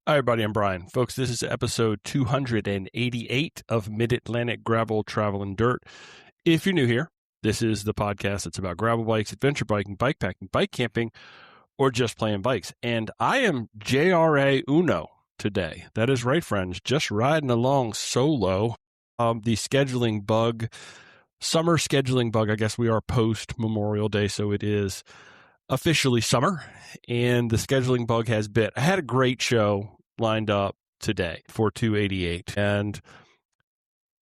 Hi, everybody. I'm Brian. Folks, this is episode 288 of Mid-Atlantic Gravel, Travel, and Dirt. If you're new here, this is the podcast that's about gravel bikes, adventure biking, bikepacking, bike camping, or just playing bikes. And I am JRA Uno today. That is right, friends. Just riding along solo. The scheduling bug, summer scheduling bug, I guess we are post-Memorial Day, so it is officially summer, and the scheduling bug has bit. I had a great show lined up today for 288, and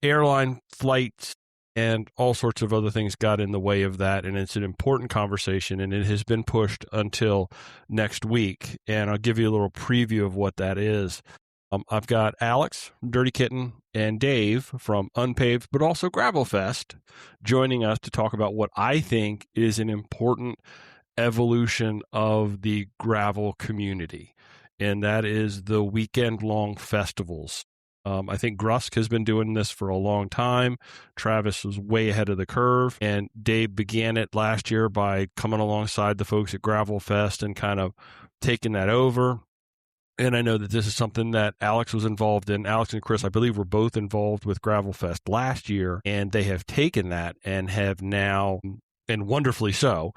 airline flights and all sorts of other things got in the way of that, and it's an important conversation, and it has been pushed until next week, and I'll give you a little preview of what that is. I've got Alex from Dirty Kitten and Dave from Unpaved, but also Gravel Fest, joining us to talk about what I think is an important evolution of the gravel community, and that is the weekend-long festivals. I think Grusk has been doing this for a long time. Travis was way ahead of the curve, and Dave began it last year by coming alongside the folks at Gravel Fest and kind of taking that over. And I know that this is something that Alex was involved in. Alex and Chris, I believe, were both involved with Gravel Fest last year, and they have taken that and have now, and wonderfully so,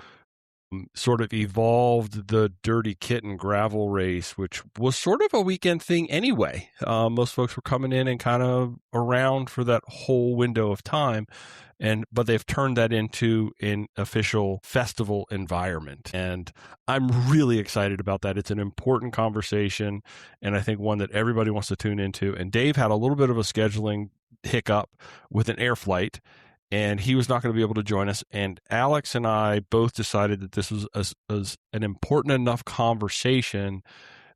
sort of evolved the Dirty Kitten gravel race, which was sort of a weekend thing anyway. Most folks were coming in and kind of around for that whole window of time, but they've turned that into an official festival environment. And I'm really excited about that. It's an important conversation, and I think one that everybody wants to tune into. And Dave had a little bit of a scheduling hiccup with an air flight, and he was not going to be able to join us. And Alex and I both decided that this was an important enough conversation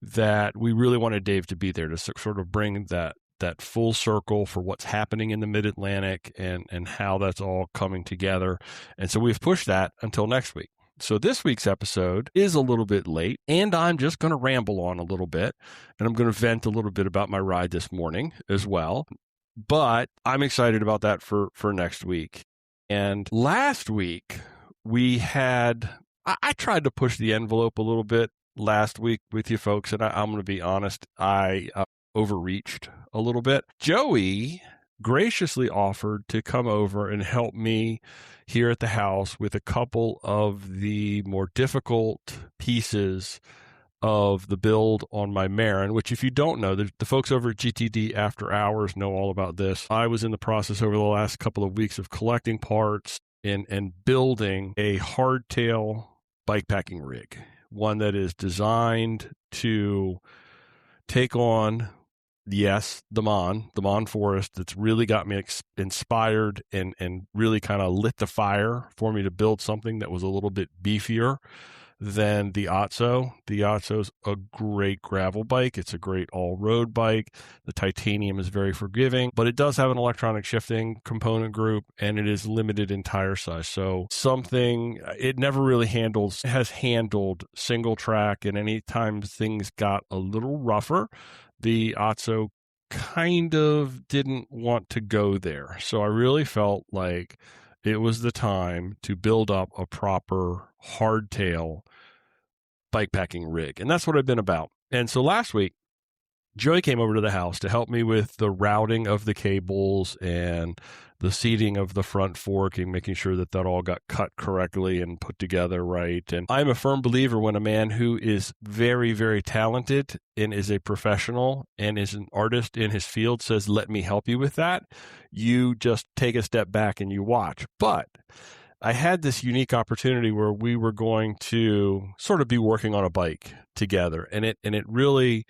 that we really wanted Dave to be there to sort of bring that full circle for what's happening in the Mid-Atlantic and how that's all coming together. And so we've pushed that until next week. So this week's episode is a little bit late, and I'm just going to ramble on a little bit, and I'm going to vent a little bit about my ride this morning as well. But I'm excited about that for next week. And last week, I tried to push the envelope a little bit last week with you folks, and I'm going to be honest, I overreached a little bit. Joey graciously offered to come over and help me here at the house with a couple of the more difficult pieces of the build on my Marin, which, if you don't know, the folks over at GTD After Hours know all about this. I was in the process over the last couple of weeks of collecting parts and building a hardtail bikepacking rig, one that is designed to take on, yes, the Mon Forest. That's really got me inspired and really kind of lit the fire for me to build something that was a little bit beefier than the Otso. The Otso's a great gravel bike. It's a great all-road bike. The titanium is very forgiving, but it does have an electronic shifting component group, and it is limited in tire size. So it never really has handled single track, and anytime things got a little rougher, the Otso kind of didn't want to go there. So I really felt like it was the time to build up a proper hardtail bikepacking rig. And that's what I've been about. And so last week, Joey came over to the house to help me with the routing of the cables and the seating of the front fork and making sure that all got cut correctly and put together right. And I'm a firm believer when a man who is very, very talented and is a professional and is an artist in his field says, let me help you with that, you just take a step back and you watch. But I had this unique opportunity where we were going to sort of be working on a bike together. And it really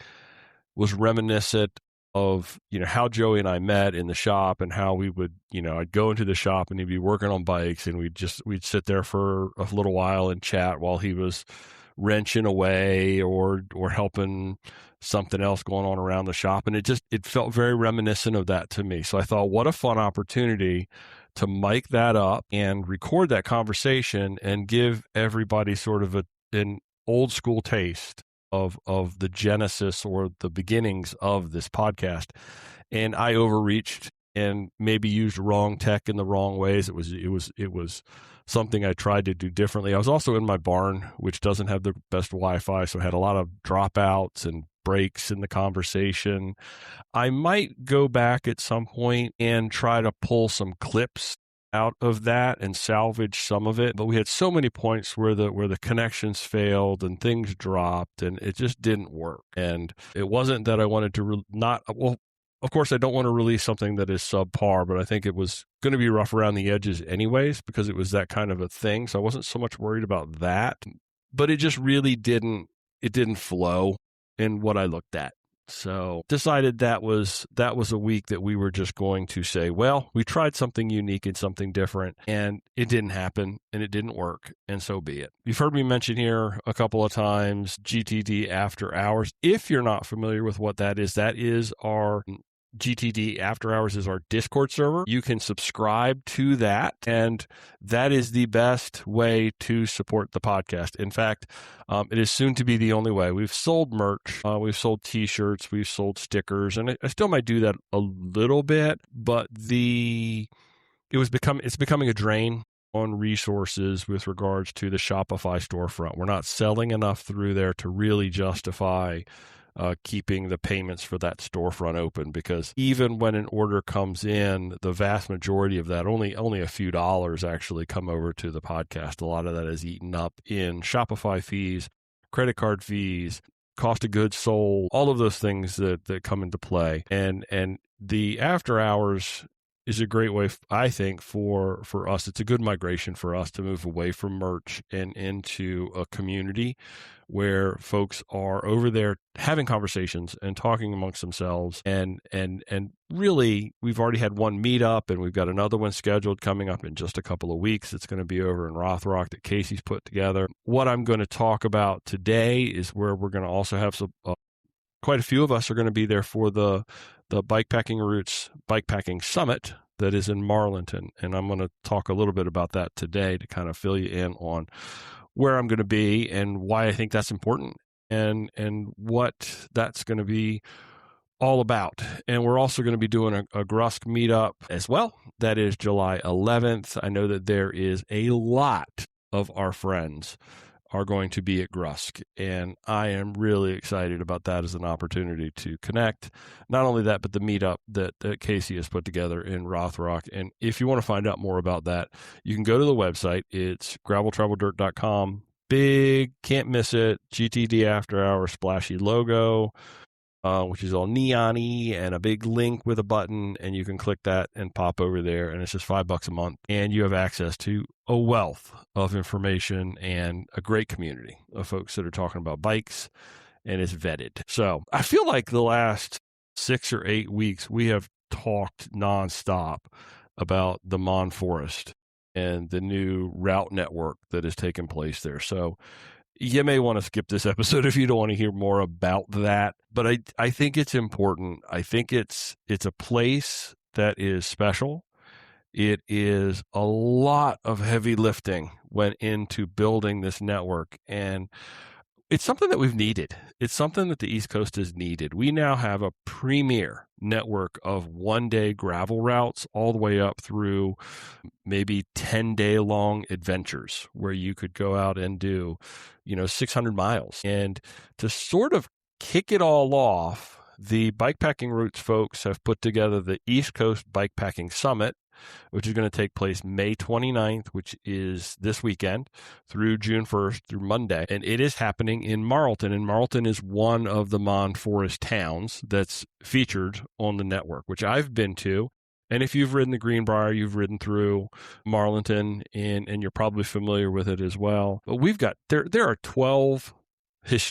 was reminiscent of, how Joey and I met in the shop and how we would, I'd go into the shop and he'd be working on bikes and we'd sit there for a little while and chat while he was wrenching away or helping something else going on around the shop. And it felt very reminiscent of that to me. So I thought, what a fun opportunity to mic that up and record that conversation and give everybody sort of an old school taste of the genesis or the beginnings of this podcast. And I overreached and maybe used wrong tech in the wrong ways. It was something I tried to do differently. I was also in my barn, which doesn't have the best Wi-Fi, so I had a lot of dropouts and breaks in the conversation. I might go back at some point and try to pull some clips out of that and salvage some of it. But we had so many points where the connections failed and things dropped and it just didn't work. And it wasn't that I wanted to of course, I don't want to release something that is subpar, but I think it was going to be rough around the edges anyways, because it was that kind of a thing. So I wasn't so much worried about that, but it just really didn't flow in what I looked at. So decided that was a week that we were just going to say, well, we tried something unique and something different and it didn't happen and it didn't work. And so be it. You've heard me mention here a couple of times, GTD After Hours. If you're not familiar with what that is our GTD After Hours is our Discord server. You can subscribe to that, and that is the best way to support the podcast. In fact, it is soon to be the only way. We've sold merch, we've sold t-shirts, we've sold stickers, and I still might do that a little bit, but it's becoming a drain on resources with regards to the Shopify storefront. We're not selling enough through there to really justify keeping the payments for that storefront open, because even when an order comes in, the vast majority of that, only a few dollars actually come over to the podcast. A lot of that is eaten up in Shopify fees, credit card fees, cost of goods sold, all of those things that come into play. And the After Hours is a great way, I think, for us. It's a good migration for us to move away from merch and into a community where folks are over there having conversations and talking amongst themselves. And really, we've already had one meetup and we've got another one scheduled coming up in just a couple of weeks. It's going to be over in Rothrock that Casey's put together. What I'm going to talk about today is where we're going to also have some quite a few of us are going to be there for the Bikepacking Roots Bikepacking Summit that is in Marlinton. And I'm going to talk a little bit about that today to kind of fill you in on where I'm going to be and why I think that's important and what that's going to be all about. And we're also going to be doing a Grusk meetup as well. That is July 11th. I know that there is a lot of our friends are going to be at Grusk, and I am really excited about that as an opportunity to connect. Not only that, but the meetup that Casey has put together in Rothrock. And if you want to find out more about that, you can go to the website. It's graveltraveldirt.com. Big, can't miss it, GTD After Hours splashy logo, which is all neon-y, and a big link with a button, and you can click that and pop over there, and it's just $5 a month, and you have access to a wealth of information and a great community of folks that are talking about bikes, and it's vetted. So I feel like the last 6 or 8 weeks, we have talked nonstop about the Mon Forest and the new route network that has taken place there. So you may want to skip this episode if you don't want to hear more about that. But I think it's important. I think it's a place that is special. It is a lot of heavy lifting went into building this network. And it's something that we've needed. It's something that the East Coast has needed. We now have a premier network of one-day gravel routes all the way up through maybe 10-day-long adventures where you could go out and do, 600 miles. And to sort of kick it all off, the Bikepacking Roots folks have put together the East Coast Bikepacking Summit, which is going to take place May 29th, which is this weekend, through June 1st, through Monday. And it is happening in Marlton. And Marlton is one of the Mon Forest towns that's featured on the network, which I've been to. And if you've ridden the Greenbrier, you've ridden through Marlton, and you're probably familiar with it as well. But we've got, there are 12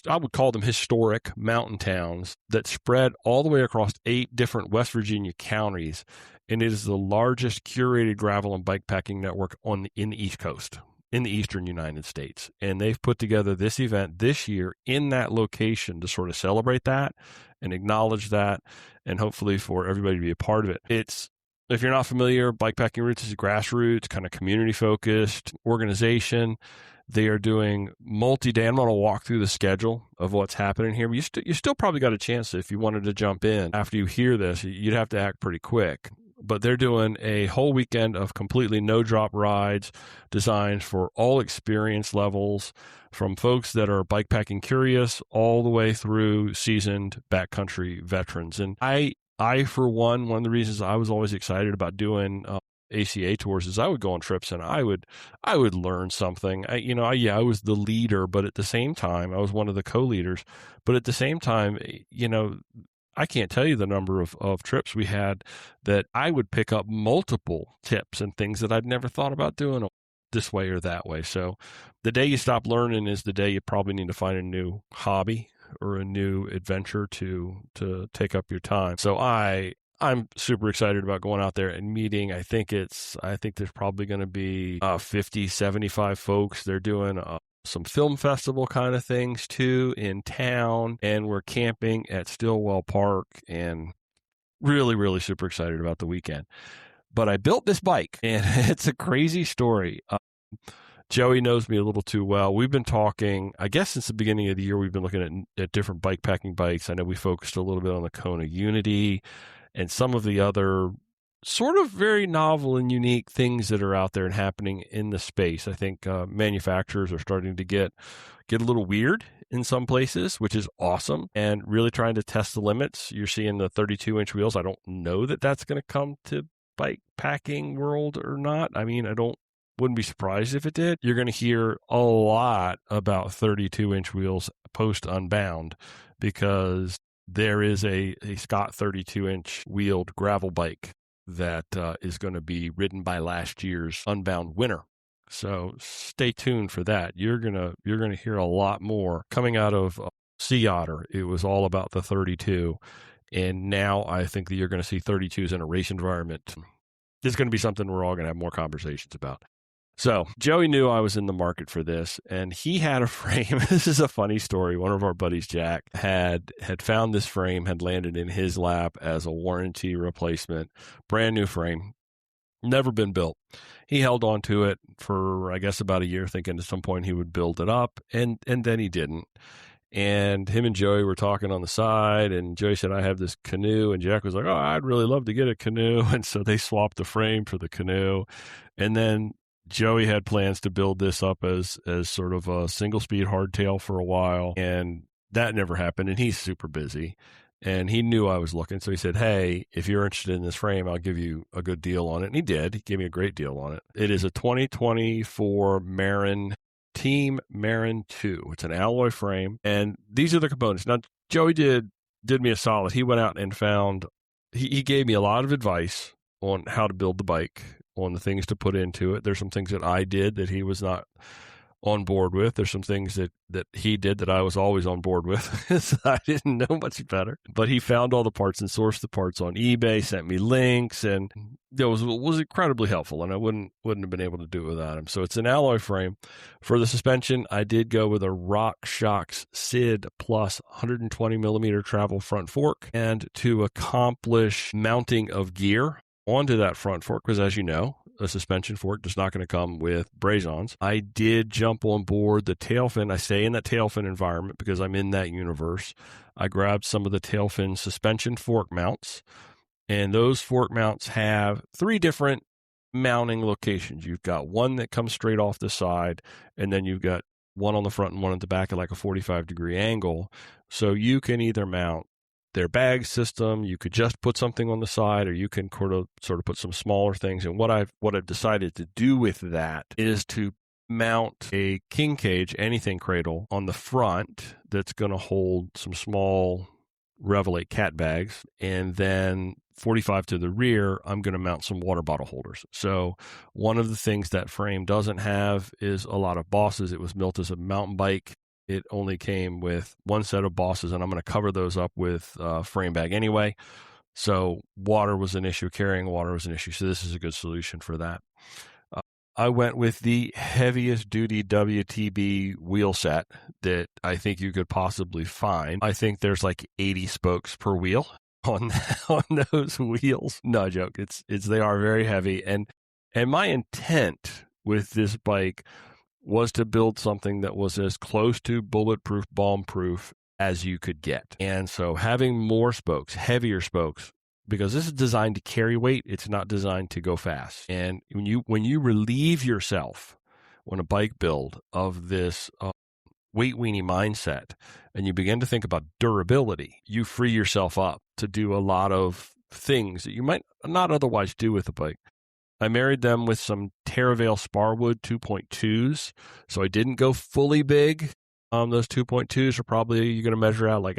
I would call them historic mountain towns that spread all the way across 8 different West Virginia counties. And it is the largest curated gravel and bikepacking network in the East Coast, in the eastern United States. And they've put together this event this year in that location to sort of celebrate that and acknowledge that, and hopefully for everybody to be a part of it. If you're not familiar, Bikepacking Roots is a grassroots, kind of community-focused organization. They are doing multi-day. I'm going to walk through the schedule of what's happening here. But you still probably got a chance if you wanted to jump in after you hear this. You'd have to act pretty quick. but they're doing a whole weekend of completely no-drop rides designed for all experience levels, from folks that are bikepacking curious all the way through seasoned backcountry veterans. And I for one of the reasons I was always excited about doing ACA tours is I would go on trips and I would learn something. I was the leader, but at the same time, I was one of the co-leaders. But at the same time, I can't tell you the number of trips we had that I would pick up multiple tips and things that I'd never thought about doing this way or that way. So the day you stop learning is the day you probably need to find a new hobby or a new adventure to take up your time. So I'm super excited about going out there and meeting. I think there's probably going to be 50, 75 folks. They're doing some film festival kind of things too in town, and we're camping at Stillwell Park, and really, really super excited about the weekend. But I built this bike, and it's a crazy story. Joey knows me a little too well. We've been talking, I guess since the beginning of the year, we've been looking at different bikepacking bikes. I know we focused a little bit on the Kona Unity and some of the other sort of very novel and unique things that are out there and happening in the space. I think manufacturers are starting to get a little weird in some places, which is awesome, and really trying to test the limits. You're seeing the 32-inch wheels. I don't know that that's going to come to bike packing world or not. I mean, wouldn't be surprised if it did. You're going to hear a lot about 32-inch wheels post Unbound, because there is a Scott 32-inch wheeled gravel bike that is going to be ridden by last year's Unbound winner. So stay tuned for that. You're gonna hear a lot more coming out of Sea Otter. It was all about the 32, and now I think that you're going to see 32s in a race environment. This is going to be something we're all going to have more conversations about. So Joey knew I was in the market for this, and he had a frame. This is a funny story. One of our buddies, Jack, had found this frame, had landed in his lap as a warranty replacement, brand new frame, never been built. He held on to it for, I guess, about a year, thinking at some point he would build it up, and then he didn't. And him and Joey were talking on the side, and Joey said, I have this canoe. And Jack was like, oh, I'd really love to get a canoe. And so they swapped the frame for the canoe. And then Joey had plans to build this up as sort of a single speed hardtail for a while, and that never happened. And he's super busy, and he knew I was looking. So he said, hey, if you're interested in this frame, I'll give you a good deal on it. And he did. He gave me a great deal on it. It is a 2024 Team Marin 2. It's an alloy frame, and these are the components. Now, Joey did me a solid. He went out and found, he gave me a lot of advice on how to build the bike, on the things to put into it. There's some things that I did that he was not on board with. There's some things that he did that I was always on board with. So I didn't know much better. But he found all the parts and sourced the parts on eBay, sent me links, and it was incredibly helpful, and I wouldn't have been able to do it without him. So it's an alloy frame. For the suspension, I did go with a RockShox SID Plus 120 millimeter travel front fork, and to accomplish mounting of gear onto that front fork, because as you know, a suspension fork is not going to come with braze-ons. I did jump on board the tail fin. I stay in that tail fin environment because I'm in that universe. I grabbed some of the tail fin suspension fork mounts, and those fork mounts have 3 different mounting locations. You've got one that comes straight off the side, and then you've got one on the front and one at the back at like a 45-degree angle. So you can either mount their bag system, you could just put something on the side, or you can sort of put some smaller things. And what I've decided to do with that is to mount a king cage anything cradle on the front that's going to hold some small Revelate cat bags, and then 45 to the rear, I'm going to mount some water bottle holders. So one of the things that frame doesn't have is a lot of bosses. It was built as a mountain bike. It only came with one set of bosses, and I'm going to cover those up with frame bag anyway. So water was an issue, carrying water was an issue. So this is a good solution for that. I went with the heaviest duty WTB wheel set that I think you could possibly find. I think there's like 80 spokes per wheel on those wheels. No joke. They are very heavy. And my intent with this bike was to build something that was as close to bulletproof, bomb-proof as you could get. And so having more spokes, heavier spokes, because this is designed to carry weight. It's not designed to go fast. And when you relieve yourself on a bike build of this weight weenie mindset, and you begin to think about durability, you free yourself up to do a lot of things that you might not otherwise do with a bike. I married them with some Terravale Sparwood 2.2s, so I didn't go fully big. Those 2.2s are probably, you're going to measure out like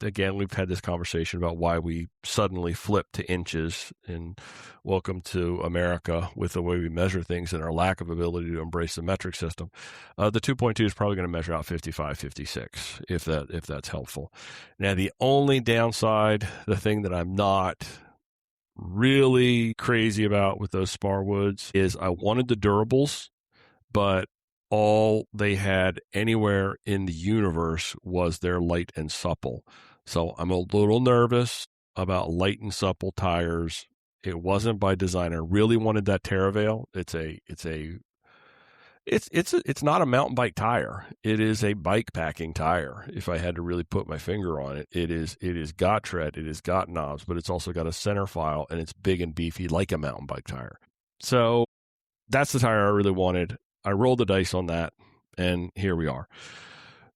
again, we've had this conversation about why we suddenly flipped to inches, and welcome to America with the way we measure things and our lack of ability to embrace the metric system. The 2.2 is probably going to measure out 55, 56, if that's helpful. Now, the only downside, the thing that I'm not really crazy about with those Sparwoods is I wanted the durables, but all they had anywhere in the universe was their light and supple. So I'm a little nervous about light and supple tires. It wasn't by design. I really wanted that Terravale. It's not a mountain bike tire. It is a bike packing tire. If I had to really put my finger on it, it is got tread, it has got knobs, but it's also got a center file, and it's big and beefy like a mountain bike tire. So that's the tire I really wanted. I rolled the dice on that, and here we are.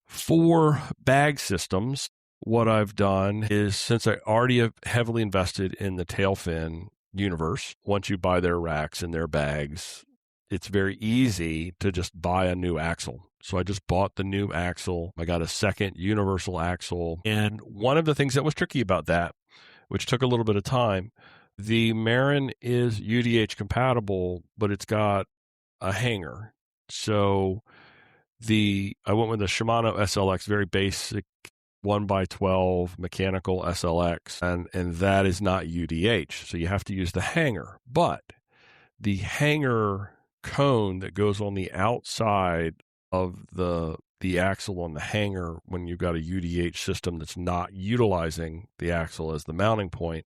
For bag systems, what I've done is, since I already have heavily invested in the Tailfin universe, once you buy their racks and their bags, it's very easy to just buy a new axle. So I just bought the new axle. I got a second universal axle. And one of the things that was tricky about that, which took a little bit of time, the Marin is UDH compatible, but it's got a hanger. So I went with the Shimano SLX, very basic 1x12 mechanical SLX, and that is not UDH. So you have to use the hanger. But the hanger cone that goes on the outside of the axle on the hanger, when you've got a UDH system that's not utilizing the axle as the mounting point,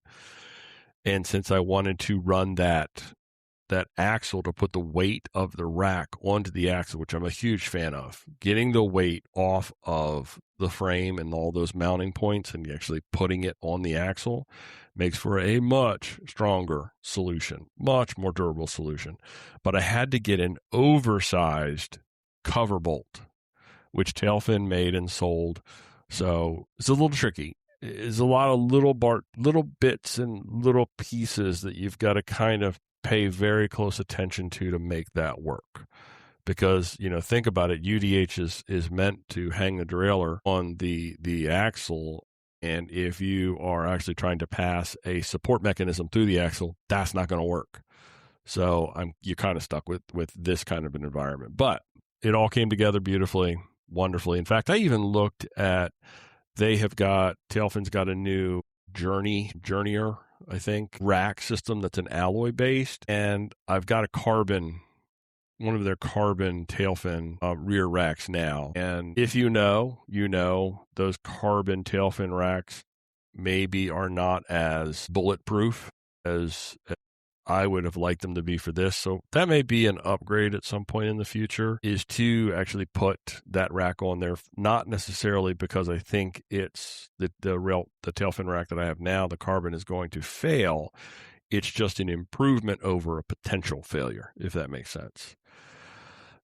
and since I wanted to run that axle to put the weight of the rack onto the axle, which I'm a huge fan of, getting the weight off of the frame and all those mounting points and actually putting it on the axle makes for a much stronger solution, much more durable solution. But I had to get an oversized cover bolt, which Tailfin made and sold. So it's a little tricky. It's a lot of little bits and little pieces that you've got to kind of pay very close attention to make that work. Because, think about it, UDH is meant to hang the derailleur on the axle. And if you are actually trying to pass a support mechanism through the axle, that's not going to work. So you're kind of stuck with this kind of an environment. But it all came together beautifully, wonderfully. In fact, I even looked at, Tailfin's got a new Journeyer, I think, rack system that's an alloy based, and I've got one of their carbon Tailfin rear racks now. And if you know, those carbon Tailfin racks maybe are not as bulletproof as I would have liked them to be for this. So that may be an upgrade at some point in the future, is to actually put that rack on there. Not necessarily because I think it's the Tailfin rack that I have now, the carbon, is going to fail. It's just an improvement over a potential failure, if that makes sense.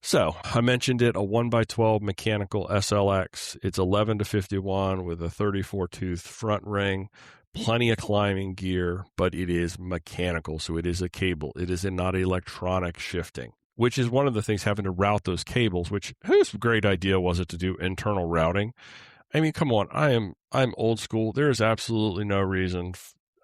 So I mentioned it, a 1x12 mechanical SLX. It's 11-51 with a 34 tooth front ring. Plenty of climbing gear, but it is mechanical, so it is a cable. It is not electronic shifting, which is one of the things, having to route those cables, which, whose great idea was it to do internal routing? I mean, come on, I'm old school. There is absolutely no reason.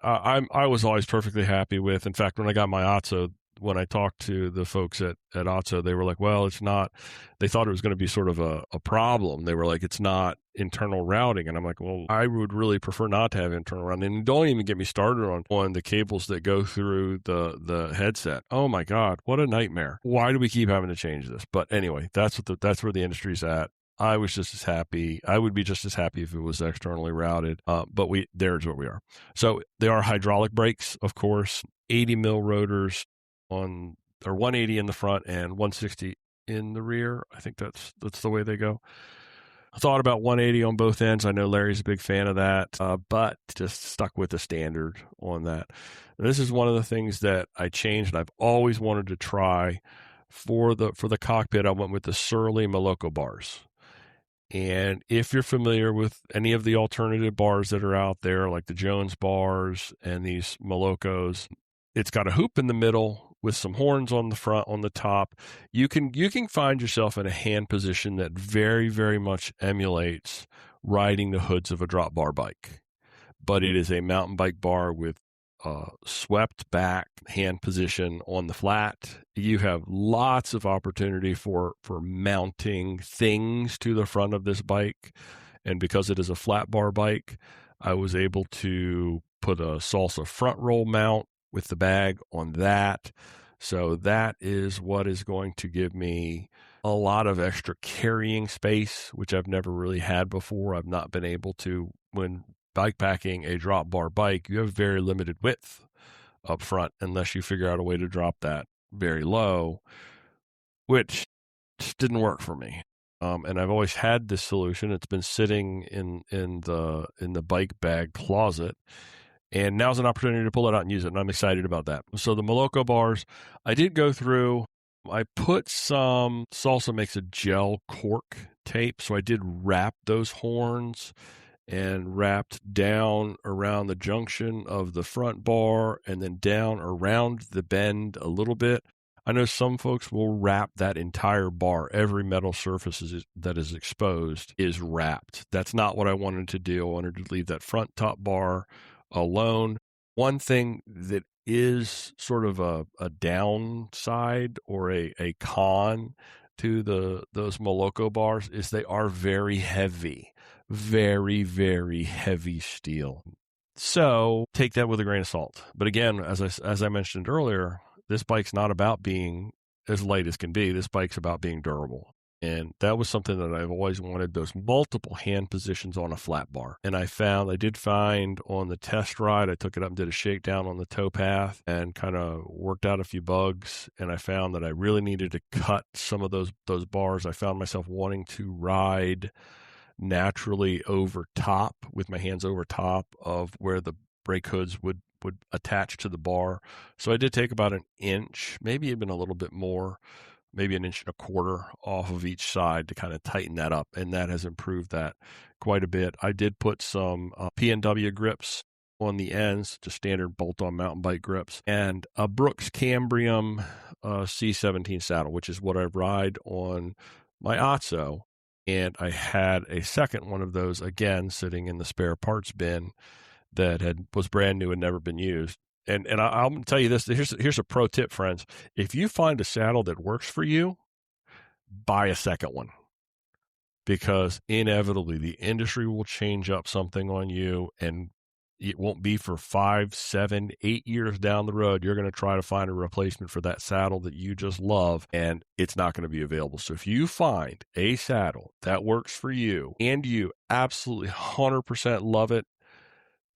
I was always perfectly happy with, in fact, when I got my Otso, when I talked to the folks at Otso, they were like, well, it's not, they thought it was going to be sort of a problem. They were like, it's not internal routing. And I'm like, well, I would really prefer not to have internal routing. And don't even get me started on the cables that go through the headset. Oh my God, what a nightmare. Why do we keep having to change this? But anyway, that's where the industry's at. I was just as happy. I would be just as happy if it was externally routed. But there's where we are. So they are hydraulic brakes, of course, 80 mil rotors or 180 in the front and 160 in the rear. I think that's the way they go. thought about 180 on both ends. I know Larry's a big fan of that, but just stuck with the standard on that. This is one of the things that I changed, and I've always wanted to try. For the cockpit, I went with the Surly Moloko bars. And if you're familiar with any of the alternative bars that are out there, like the Jones bars and these Molokos, it's got a hoop in the middle with some horns on the front, on the top. You can find yourself in a hand position that very, very much emulates riding the hoods of a drop bar bike. But it is a mountain bike bar with swept back hand position on the flat. You have lots of opportunity for mounting things to the front of this bike. And because it is a flat bar bike, I was able to put a Salsa front roll mount with the bag on that. So that is what is going to give me a lot of extra carrying space, which I've never really had before. I've not been able to, when bike packing a drop bar bike, you have very limited width up front unless you figure out a way to drop that very low, which just didn't work for me. And I've always had this solution. It's been sitting in the bike bag closet, and now's an opportunity to pull it out and use it, and I'm excited about that. So the Moloko bars, I did go through. I put some Salsa makes a gel cork tape, so I did wrap those horns and wrapped down around the junction of the front bar and then down around the bend a little bit. I know some folks will wrap that entire bar. Every metal surface that is exposed is wrapped. That's not what I wanted to do. I wanted to leave that front top bar alone. One thing that is sort of a downside or a con to those Moloko bars is they are very heavy. Very, very heavy steel. So take that with a grain of salt. But again, as I mentioned earlier, this bike's not about being as light as can be. This bike's about being durable. And that was something that I've always wanted, those multiple hand positions on a flat bar. And I did find on the test ride, I took it up and did a shakedown on the towpath and kind of worked out a few bugs. And I found that I really needed to cut some of those bars. I found myself wanting to ride naturally over top with my hands over top of where the brake hoods would attach to the bar. So I did take about an inch, maybe even a little bit more, maybe an inch and a quarter off of each side to kind of tighten that up. And that has improved that quite a bit. I did put some P&W grips on the ends, just standard bolt-on mountain bike grips, and a Brooks Cambrium C17 saddle, which is what I ride on my Otso. And I had a second one of those, again, sitting in the spare parts bin that was brand new and never been used. And I'll tell you this, here's a pro tip, friends. If you find a saddle that works for you, buy a second one. Because inevitably the industry will change up something on you, and it won't be for 5, 7, 8 years down the road. You're going to try to find a replacement for that saddle that you just love, and it's not going to be available. So if you find a saddle that works for you and you absolutely 100% love it,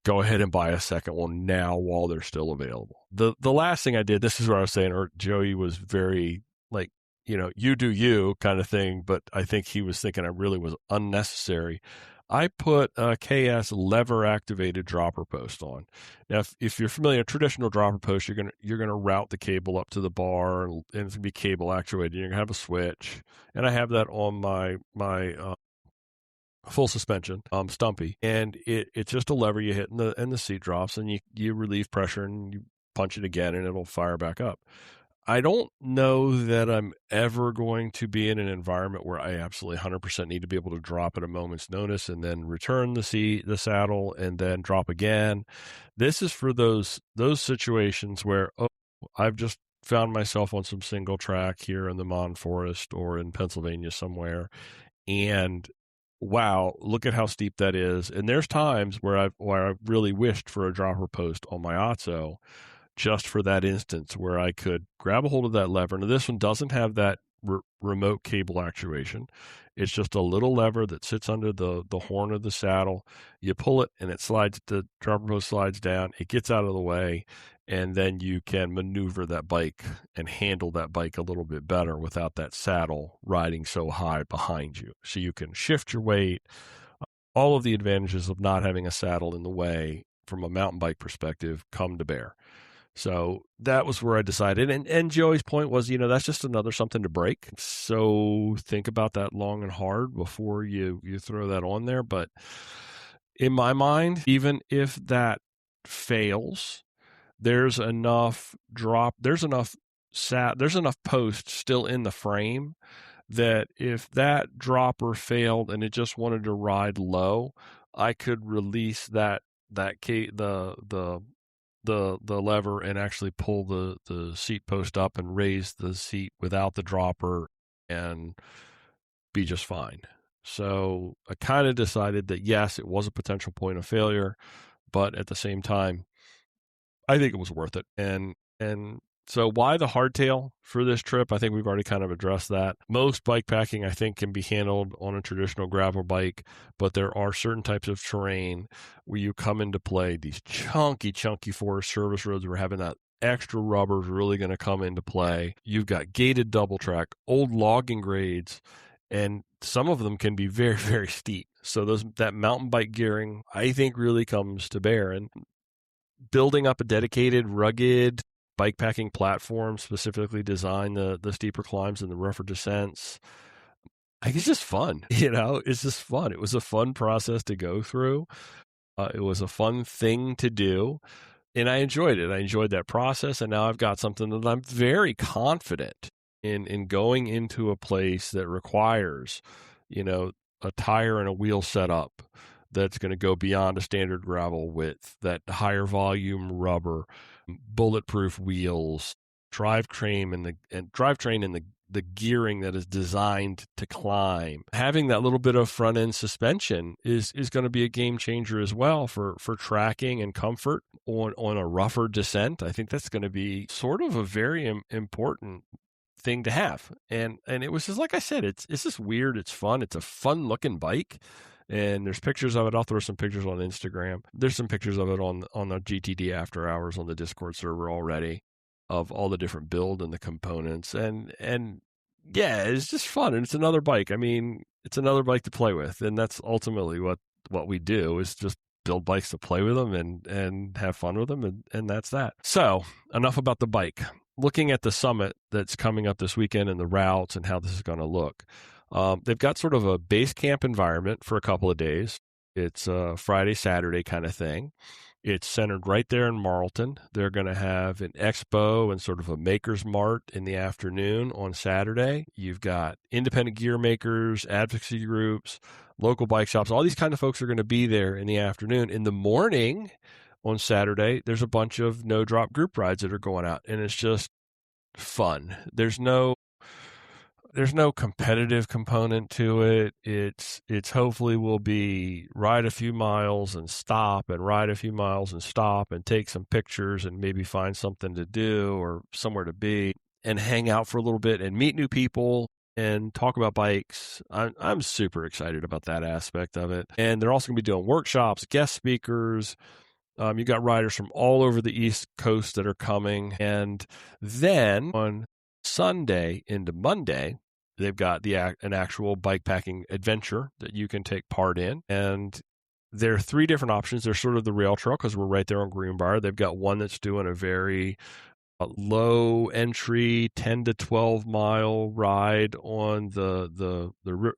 go ahead and buy a second one now while they're still available. The last thing I did, this is what I was saying, or Joey was very like, you do you kind of thing, but I think he was thinking I really was unnecessary. I put a KS lever activated dropper post on. Now, if you're familiar, traditional dropper post, you're gonna route the cable up to the bar, and it's gonna be cable actuated. You're gonna have a switch, and I have that on my full suspension Stumpy, and it's just a lever you hit, and the seat drops, and you relieve pressure, and you punch it again, and it'll fire back up. I don't know that I'm ever going to be in an environment where I absolutely 100% need to be able to drop at a moment's notice and then return the saddle and then drop again. This is for those situations where, I've just found myself on some single track here in the Mon Forest or in Pennsylvania somewhere, and wow, look at how steep that is. And there's times where I've really wished for a dropper post on my Otso, just for that instance where I could grab a hold of that lever. Now, this one doesn't have that remote cable actuation. It's just a little lever that sits under the horn of the saddle. You pull it and it slides, the dropper post slides down, it gets out of the way, and then you can maneuver that bike and handle that bike a little bit better without that saddle riding so high behind you. So you can shift your weight. All of the advantages of not having a saddle in the way from a mountain bike perspective come to bear. So that was where I decided. And Joey's point was, that's just another something to break. So think about that long and hard before you throw that on there. But in my mind, even if that fails, there's enough post still in the frame that if that dropper failed and it just wanted to ride low, I could release the lever and actually pull the seat post up and raise the seat without the dropper and be just fine. So I kind of decided that yes, it was a potential point of failure, but at the same time, I think it was worth it. And so why the hardtail for this trip? I think we've already kind of addressed that. Most bike packing, I think, can be handled on a traditional gravel bike, but there are certain types of terrain where you come into play. These chunky Forest Service roads where having that extra rubber is really going to come into play. You've got gated double track, old logging grades, and some of them can be very, very steep. So that mountain bike gearing, I think, really comes to bear. And building up a dedicated, rugged bikepacking platform specifically designed the steeper climbs and the rougher descents, I think it's just fun. It's just fun. It was a fun process to go through. It was a fun thing to do. And I enjoyed it. I enjoyed that process. And now I've got something that I'm very confident in going into a place that requires, a tire and a wheel setup that's going to go beyond a standard gravel width, that higher volume rubber, bulletproof wheels, drivetrain and the gearing that is designed to climb. Having that little bit of front end suspension is going to be a game changer as well for tracking and comfort on a rougher descent. I think that's going to be sort of a very important thing to have. And it was just, like I said, it's just weird. It's fun. It's a fun looking bike. And there's pictures of it. I'll throw some pictures on Instagram. There's some pictures of it on the GTD After Hours on the Discord server already, of all the different build and the components. And yeah, it's just fun. And it's another bike. I mean, it's another bike to play with. And that's ultimately what we do, is just build bikes to play with them and have fun with them. And that's that. So enough about the bike. Looking at the summit that's coming up this weekend and the routes and how this is going to look. They've got sort of a base camp environment for a couple of days. It's a Friday, Saturday kind of thing. It's centered right there in Marlton. They're going to have an expo and sort of a maker's mart in the afternoon on Saturday. You've got independent gear makers, advocacy groups, local bike shops. All these kind of folks are going to be there in the afternoon. In the morning on Saturday, there's a bunch of no-drop group rides that are going out, and it's just fun. There's no competitive component to it. It's hopefully will be ride a few miles and stop and ride a few miles and stop and take some pictures and maybe find something to do or somewhere to be and hang out for a little bit and meet new people and talk about bikes. I'm super excited about that aspect of it. And they're also going to be doing workshops, guest speakers. You got riders from all over the East Coast that are coming. And then on Sunday into Monday, they've got an actual bikepacking adventure that you can take part in. And there are three different options. There's sort of the rail trail, because we're right there on Greenbrier. They've got one that's doing a very low entry 10 to 12 mile ride on the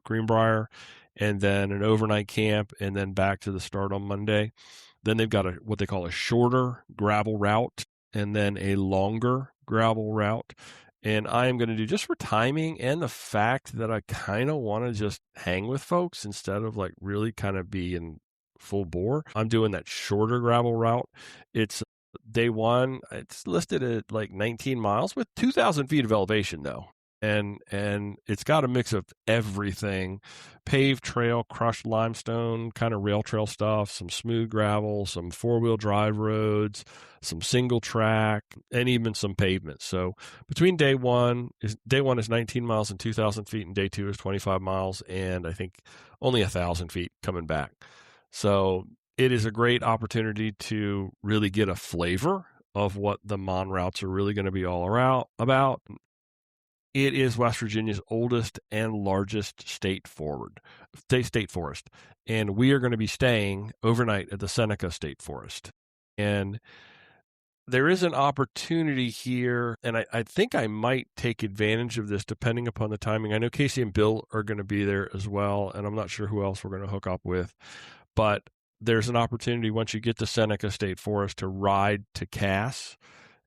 Greenbrier, and then an overnight camp, and then back to the start on Monday. Then they've got what they call a shorter gravel route and then a longer gravel route. And I am going to do, just for timing and the fact that I kind of want to just hang with folks instead of like really kind of be in full bore, I'm doing that shorter gravel route. It's day one. It's listed at like 19 miles with 2,000 feet of elevation though. and it's got a mix of everything: paved trail, crushed limestone, kind of rail trail stuff, some smooth gravel, some 4-wheel drive roads, some single track, and even some pavement. So between day one is 19 miles and 2,000 feet, and day 2 is 25 miles, and I think only 1,000 feet coming back. So it is a great opportunity to really get a flavor of what the Mon routes are really going to be all about. It is West Virginia's oldest and largest state forest. And we are going to be staying overnight at the Seneca State Forest. And there is an opportunity here, and I think I might take advantage of this depending upon the timing. I know Casey and Bill are going to be there as well, and I'm not sure who else we're going to hook up with. But there's an opportunity once you get to Seneca State Forest to ride to Cass.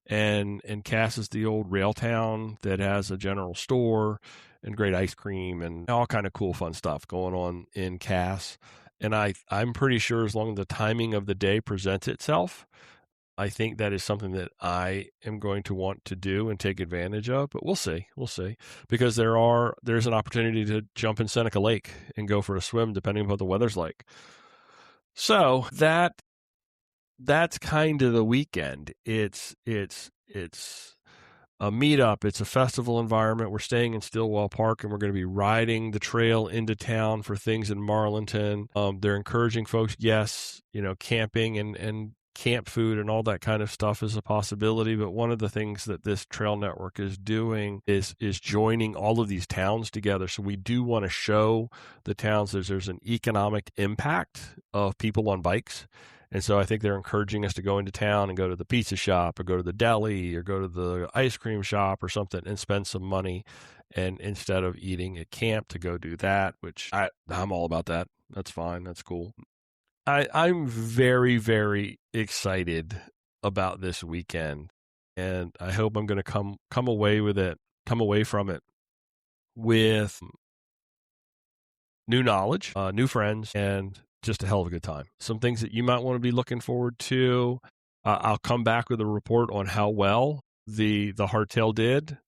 And Cass is the old rail town that has a general store and great ice cream and all kind of cool fun stuff going on in Cass. And I'm pretty sure as long as the timing of the day presents itself, I think that is something that I am going to want to do and take advantage of. But we'll see, because there's an opportunity to jump in Seneca Lake and go for a swim depending on what the weather's like. So that's kind of the weekend. It's a meetup. It's a festival environment. We're staying in Stillwell Park, and we're going to be riding the trail into town for things in Marlinton. They're encouraging folks. Yes, camping and camp food and all that kind of stuff is a possibility. But one of the things that this trail network is doing is joining all of these towns together. So we do want to show the towns there's an economic impact of people on bikes. And so I think they're encouraging us to go into town and go to the pizza shop or go to the deli or go to the ice cream shop or something and spend some money. And instead of eating at camp, to go do that, which I'm all about that. That's fine. That's cool. I'm very, very excited about this weekend. And I hope I'm going to come away from it with new knowledge, new friends, and just a hell of a good time. Some things that you might want to be looking forward to. I'll come back with a report on how well the Hardtail did,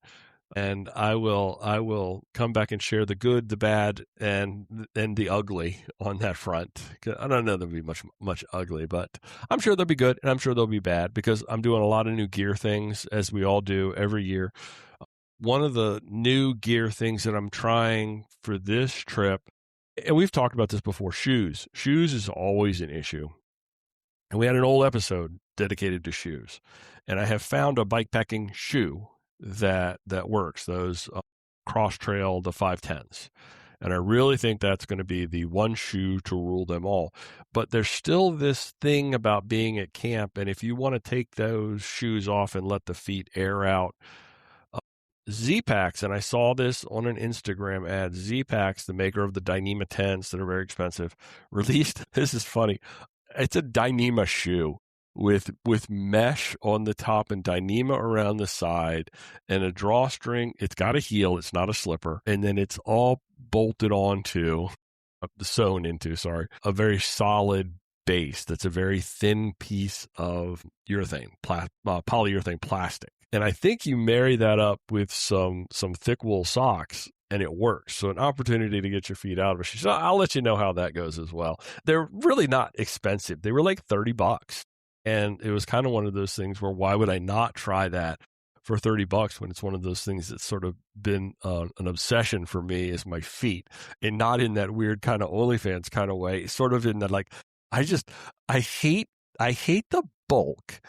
and I will come back and share the good, the bad, and the ugly on that front. I don't know there'll be much ugly, but I'm sure they'll be good, and I'm sure they'll be bad because I'm doing a lot of new gear things, as we all do every year. One of the new gear things that I'm trying for this trip, and we've talked about this before, shoes. Shoes is always an issue. And we had an old episode dedicated to shoes. And I have found a bikepacking shoe that works, those Cross Trail, the 510s. And I really think that's going to be the one shoe to rule them all. But there's still this thing about being at camp. And if you want to take those shoes off and let the feet air out, Z-Packs, and I saw this on an Instagram ad, Z-Packs, the maker of the Dyneema tents that are very expensive, released, this is funny, it's a Dyneema shoe with mesh on the top and Dyneema around the side and a drawstring. It's got a heel, it's not a slipper, and then it's all bolted onto, sewn into, a very solid base that's a very thin piece of polyurethane plastic. And I think you marry that up with some thick wool socks and it works. So an opportunity to get your feet out of it. So I'll let you know how that goes as well. They're really not expensive. They were like $30. And it was kind of one of those things where why would I not try that for $30 when it's one of those things that's sort of been an obsession for me is my feet, and not in that weird kind of OnlyFans kind of way, sort of in that like, I hate the bulk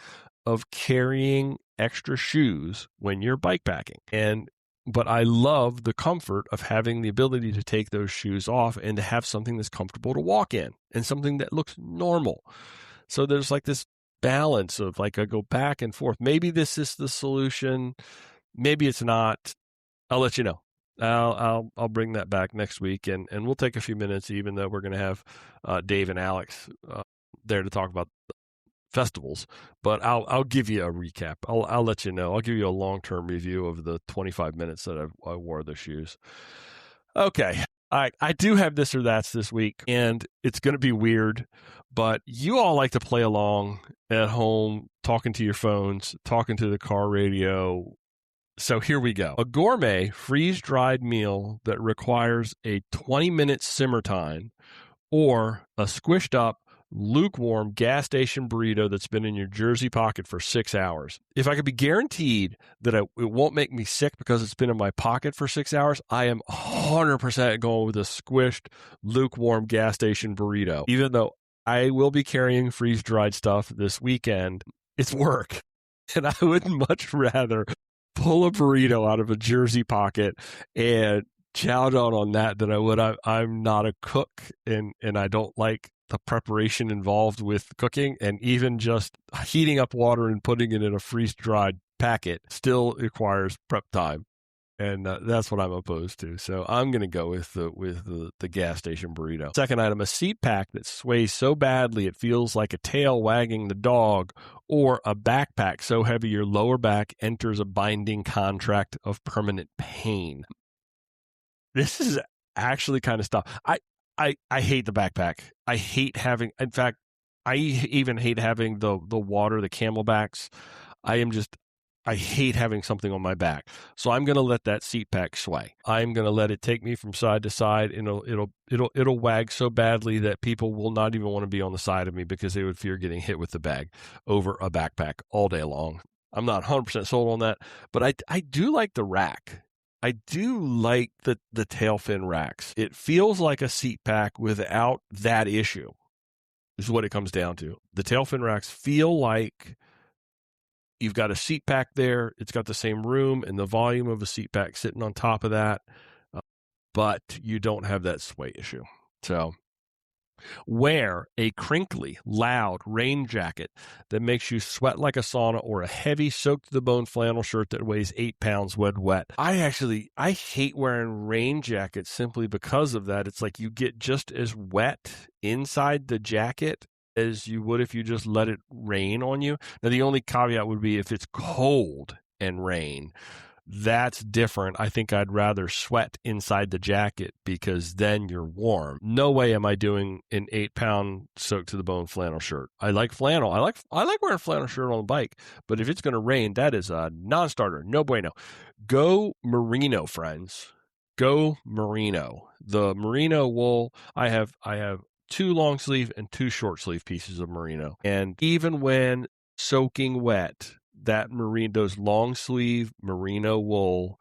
of carrying extra shoes when you're bikepacking. But I love the comfort of having the ability to take those shoes off and to have something that's comfortable to walk in and something that looks normal. So there's like this balance of like, I go back and forth. Maybe this is the solution. Maybe it's not. I'll let you know. I'll bring that back next week, and we'll take a few minutes, even though we're going to have Dave and Alex there to talk about festivals. But I'll give you a recap. I'll let you know. I'll give you a long-term review of the 25 minutes that I wore the shoes. Okay. I do have this or that's this week, and it's going to be weird, but you all like to play along at home, talking to your phones, talking to the car radio, So here we go. A gourmet freeze-dried meal that requires a 20-minute simmer time, or a squished up, lukewarm gas station burrito that's been in your jersey pocket for 6 hours. If I could be guaranteed that it won't make me sick because it's been in my pocket for 6 hours, I am 100% going with a squished, lukewarm gas station burrito. Even though I will be carrying freeze-dried stuff this weekend, it's work. And I would much rather pull a burrito out of a jersey pocket and chow down on that than I would. I'm not a cook, and I don't like the preparation involved with cooking, and even just heating up water and putting it in a freeze-dried packet still requires prep time. And that's what I'm opposed to. So I'm going to go with the gas station burrito. Second item, a seat pack that sways so badly it feels like a tail wagging the dog, or a backpack so heavy your lower back enters a binding contract of permanent pain. This is actually kind of stuff. I hate the backpack. I hate having, in fact, I even hate having the water, the camelbacks. I hate having something on my back. So I'm going to let that seat pack sway. I'm going to let it take me from side to side, and it'll wag so badly that people will not even want to be on the side of me because they would fear getting hit with the bag over a backpack all day long. I'm not 100% sold on that, but I do like the rack. I do like the tail fin racks. It feels like a seat pack without that issue, is what it comes down to. The tail fin racks feel like you've got a seat pack there. It's got the same room and the volume of a seat pack sitting on top of that, but you don't have that sway issue. So wear a crinkly, loud rain jacket that makes you sweat like a sauna, or a heavy, soaked-to-the-bone flannel shirt that weighs 8 pounds when wet. I hate wearing rain jackets simply because of that. It's like you get just as wet inside the jacket as you would if you just let it rain on you. Now, the only caveat would be if it's cold and rain. That's different. I think I'd rather sweat inside the jacket because then you're warm. No way am I doing an 8-pound soaked to the bone flannel shirt. I like flannel. I like wearing a flannel shirt on the bike, but if it's going to rain, that is a non-starter. No bueno. Go merino, friends. Go merino. The merino wool, I have 2 long sleeve and 2 short sleeve pieces of merino. And even when soaking wet, those long sleeve merino wool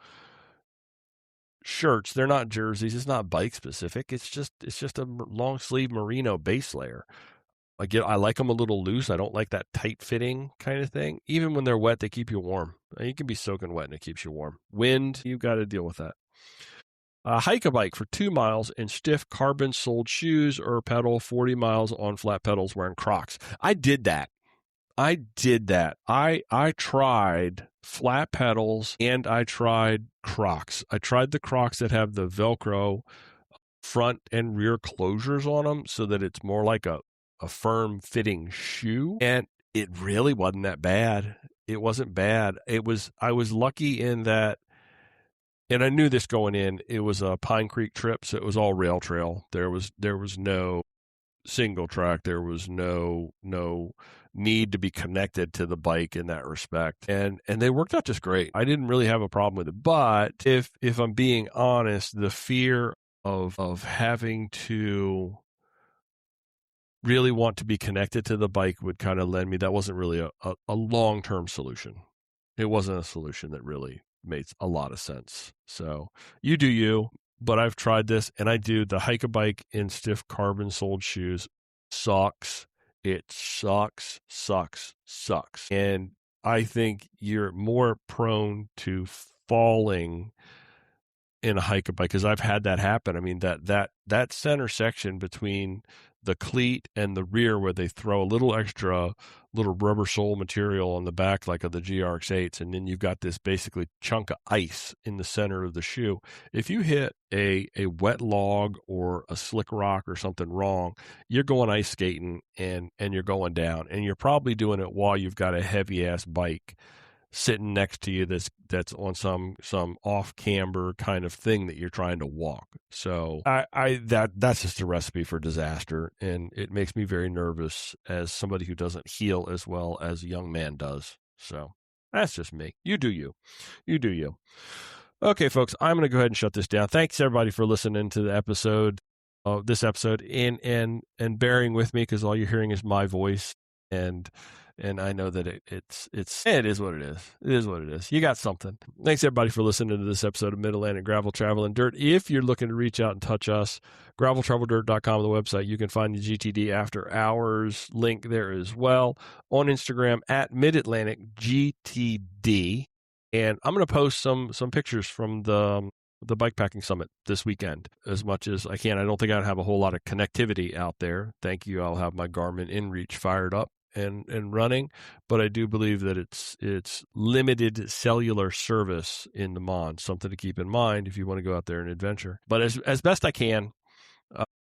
shirts, they're not jerseys. It's not bike specific. It's just a long sleeve merino base layer. I like them a little loose. I don't like that tight fitting kind of thing. Even when they're wet, they keep you warm. You can be soaking wet and it keeps you warm. Wind, you've got to deal with that. Hike a bike for 2 miles in stiff carbon-soled shoes, or pedal 40 miles on flat pedals wearing Crocs. I did that. I tried flat pedals and I tried Crocs. I tried the Crocs that have the Velcro front and rear closures on them so that it's more like a firm fitting shoe. And it really wasn't that bad. It wasn't bad. I was lucky in that, and I knew this going in, it was a Pine Creek trip, so it was all rail trail. There was no single track. There was no need to be connected to the bike in that respect. And they worked out just great. I didn't really have a problem with it. But if I'm being honest, the fear of having to really want to be connected to the bike would kind of lend me, that wasn't really a long-term solution. It wasn't a solution that really made a lot of sense. So you do you, but I've tried this, and I do the hike a bike in stiff carbon soled shoes. Sucks. It sucks. And I think you're more prone to falling in a hike a bike, because I've had that happen. I mean, that center section between the cleat and the rear, where they throw a little extra little rubber sole material on the back, like of the GRX8s, and then you've got this basically chunk of ice in the center of the shoe. If you hit a wet log or a slick rock or something wrong, you're going ice skating and you're going down, and you're probably doing it while you've got a heavy ass bike sitting next to you that's on some off camber kind of thing that you're trying to walk. So that's just a recipe for disaster, and it makes me very nervous as somebody who doesn't heal as well as a young man does. So That's just me. You do you. You do you. Okay, folks, I'm going to go ahead and shut this down. Thanks everybody for listening to the episode of this episode and bearing with me, because all you're hearing is my voice, and I know that it is what it is. It is what it is. You got something. Thanks everybody for listening to this episode of Mid-Atlantic Gravel, Travel, and Dirt. If you're looking to reach out and touch us, graveltraveldirt.com, the website. You can find the GTD After Hours link there as well. On Instagram at Mid-Atlantic GTD. And I'm going to post some pictures from the Bikepacking Summit this weekend as much as I can. I don't think I'd have a whole lot of connectivity out there. Thank you. I'll have my Garmin InReach fired up and running, but I do believe that it's limited cellular service in the Mon, something to keep in mind if you want to go out there and adventure. But as best I can,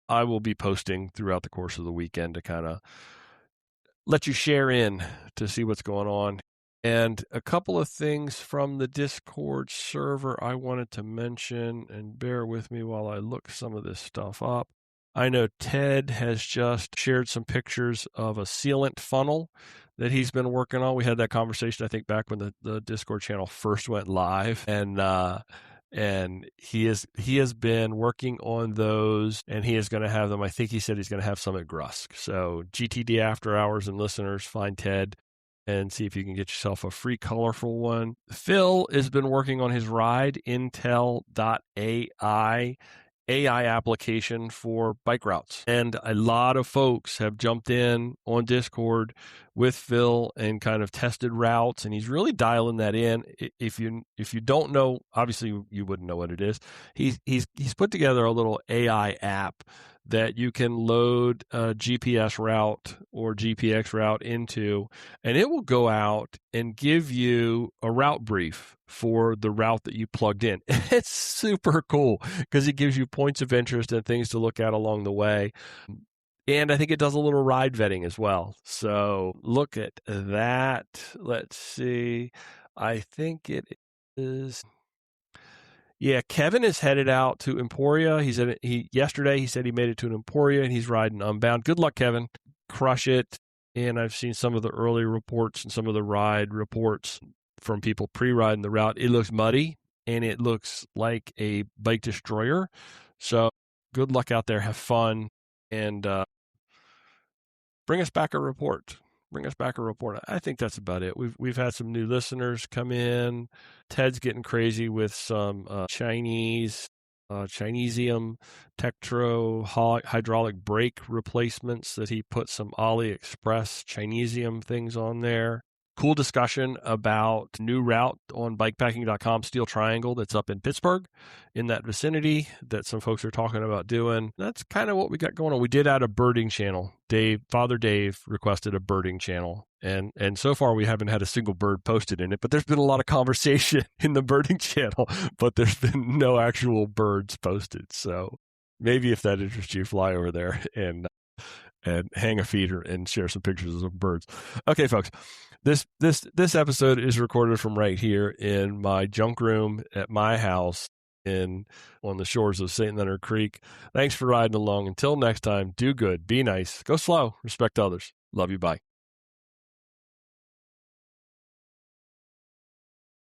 I will be posting throughout the course of the weekend to kind of let you share in to see what's going on. And a couple of things from the Discord server I wanted to mention, and bear with me while I look some of this stuff up. I know Ted has just shared some pictures of a sealant funnel that he's been working on. We had that conversation, I think, back when the Discord channel first went live, and he has been working on those, and he is going to have them. I think he said he's going to have some at Grusk. So GTD After Hours and listeners, find Ted and see if you can get yourself a free colorful one. Phil has been working on his ride, Intel.ai AI application for bike routes. And a lot of folks have jumped in on Discord with Phil and kind of tested routes, and he's really dialing that in. If you don't know, obviously you wouldn't know what it is. He's put together a little AI app that you can load a GPS route or GPX route into, and it will go out and give you a route brief for the route that you plugged in. It's super cool because it gives you points of interest and things to look at along the way. And I think it does a little ride vetting as well. So look at that. Let's see. I think it is... Yeah, Kevin is headed out to Emporia. Yesterday he said he made it to an Emporia and he's riding Unbound. Good luck, Kevin. Crush it. And I've seen some of the early reports and some of the ride reports from people pre-riding the route. It looks muddy and it looks like a bike destroyer. So good luck out there. Have fun and bring us back a report. I think that's about it. We've had some new listeners come in. Ted's getting crazy with some Chinesium Tektro hydraulic brake replacements that he put some AliExpress Chinesium things on there. Cool discussion about new route on bikepacking.com, Steel Triangle, that's up in Pittsburgh, in that vicinity, that some folks are talking about doing. That's kind of what we got going on. We did add a birding channel. Father Dave requested a birding channel. And so far we haven't had a single bird posted in it, but there's been a lot of conversation in the birding channel, but there's been no actual birds posted. So maybe if that interests you, fly over there and hang a feeder and share some pictures of birds. Okay, folks, this episode is recorded from right here in my junk room at my house on the shores of St. Leonard Creek. Thanks for riding along. Until next time, do good, be nice, go slow, respect others. Love you, bye.